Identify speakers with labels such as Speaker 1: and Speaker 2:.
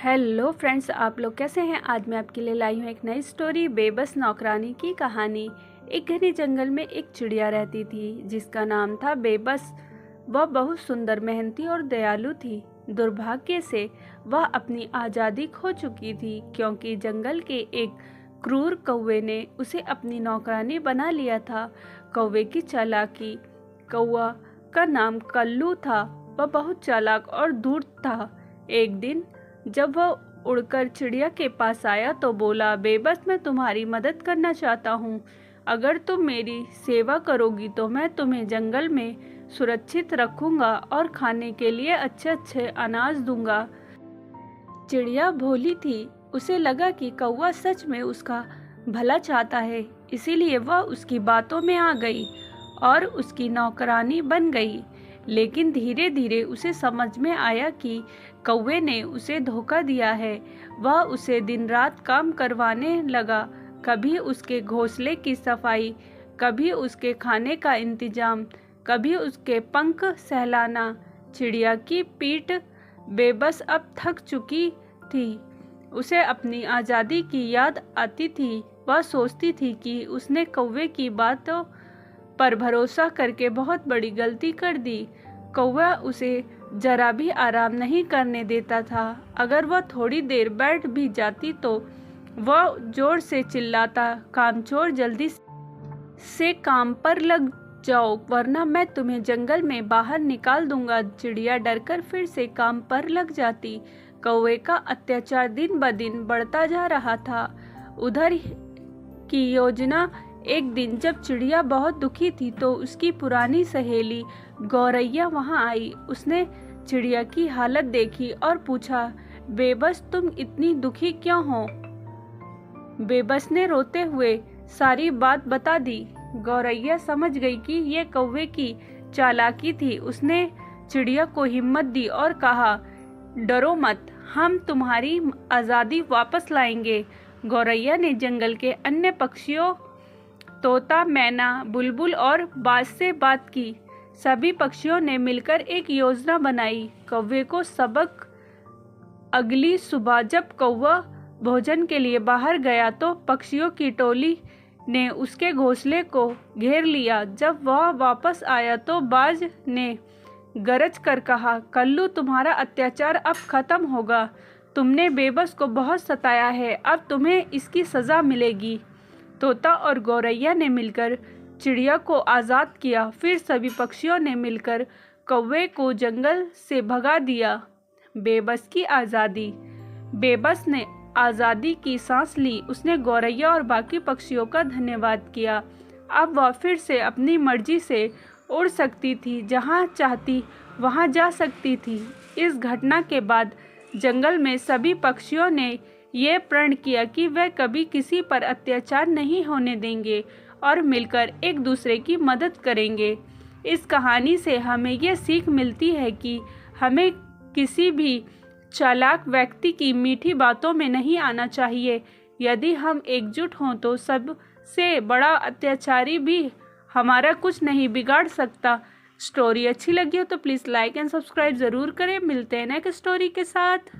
Speaker 1: Hello friends, आप लोग कैसे हैं। आज मैं आपके लिए लाई हूँ एक नई स्टोरी, बेबस नौकरानी की कहानी। एक घने जंगल में एक चिड़िया रहती थी जिसका नाम था बेबस। वह बहुत सुंदर, मेहनती और दयालु थी। दुर्भाग्य से वह अपनी आज़ादी खो चुकी थी क्योंकि जंगल के एक क्रूर कौवे ने उसे अपनी नौकरानी बना लिया था। कौवे की चालाकी। कौवा का नाम कल्लू था। वह बहुत चालाक और धूर्त था। एक दिन जब वह उड़कर चिड़िया के पास आया तो बोला, बेबस, मैं तुम्हारी मदद करना चाहता हूँ। अगर तुम मेरी सेवा करोगी तो मैं तुम्हें जंगल में सुरक्षित रखूँगा और खाने के लिए अच्छे अच्छे अनाज दूंगा। चिड़िया भोली थी। उसे लगा कि कौवा सच में उसका भला चाहता है, इसीलिए वह उसकी बातों में आ गई और उसकी नौकरानी बन गई। लेकिन धीरे धीरे उसे समझ में आया कि कौवे ने उसे धोखा दिया है। वह उसे दिन रात काम करवाने लगा, कभी उसके घोंसले की सफाई, कभी उसके खाने का इंतजाम, कभी उसके पंख सहलाना। चिड़िया की पीठ बेबस अब थक चुकी थी। उसे अपनी आज़ादी की याद आती थी। वह सोचती थी कि उसने कौवे की बातों पर भरोसा करके बहुत बड़ी गलती कर दी। कौवा उसे जरा भी आराम नहीं करने देता था। अगर वह थोड़ी देर बैठ भी जाती तो वह जोर से चिल्लाता, कामचोर, जल्दी से काम पर लग जाओ वरना मैं तुम्हें जंगल में बाहर निकाल दूंगा। चिड़िया डरकर फिर से काम पर लग जाती। कौवे का अत्याचार दिन ब दिन बढ़ता जा रहा था। उधर की योजना। एक दिन जब चिड़िया बहुत दुखी थी तो उसकी पुरानी सहेली गौरैया वहां आई। उसने चिड़िया की हालत देखी और पूछा, बेबस, तुम इतनी दुखी क्यों हो। बेबस ने रोते हुए सारी बात बता दी। गौरैया समझ गई कि ये कौवे की चालाकी थी। उसने चिड़िया को हिम्मत दी और कहा, डरो मत, हम तुम्हारी आज़ादी वापस लाएंगे। गौरैया ने जंगल के अन्य पक्षियों, तोता, मैना, बुलबुल और बाज से बात की। सभी पक्षियों ने मिलकर एक योजना बनाई। कौवे को सबक। अगली सुबह जब कौवा भोजन के लिए बाहर गया तो पक्षियों की टोली ने उसके घोंसले को घेर लिया। जब वह वापस आया तो बाज ने गरज कर कहा, कल्लू, तुम्हारा अत्याचार अब खत्म होगा। तुमने बेबस को बहुत सताया है, अब तुम्हें इसकी सज़ा मिलेगी। तोता और गौरैया ने मिलकर चिड़िया को आज़ाद किया। फिर सभी पक्षियों ने मिलकर कौवे को जंगल से भगा दिया। बेबस की आज़ादी। बेबस ने आज़ादी की सांस ली। उसने गौरैया और बाकी पक्षियों का धन्यवाद किया। अब वह फिर से अपनी मर्जी से उड़ सकती थी, जहाँ चाहती वहाँ जा सकती थी। इस घटना के बाद जंगल में सभी पक्षियों ने ये प्रण किया कि वे कभी किसी पर अत्याचार नहीं होने देंगे और मिलकर एक दूसरे की मदद करेंगे। इस कहानी से हमें ये सीख मिलती है कि हमें किसी भी चालाक व्यक्ति की मीठी बातों में नहीं आना चाहिए। यदि हम एकजुट हों तो सबसे बड़ा अत्याचारी भी हमारा कुछ नहीं बिगाड़ सकता। स्टोरी अच्छी लगी हो तो प्लीज़ लाइक एंड सब्सक्राइब ज़रूर करें। मिलते हैं नेक्स्ट स्टोरी के साथ।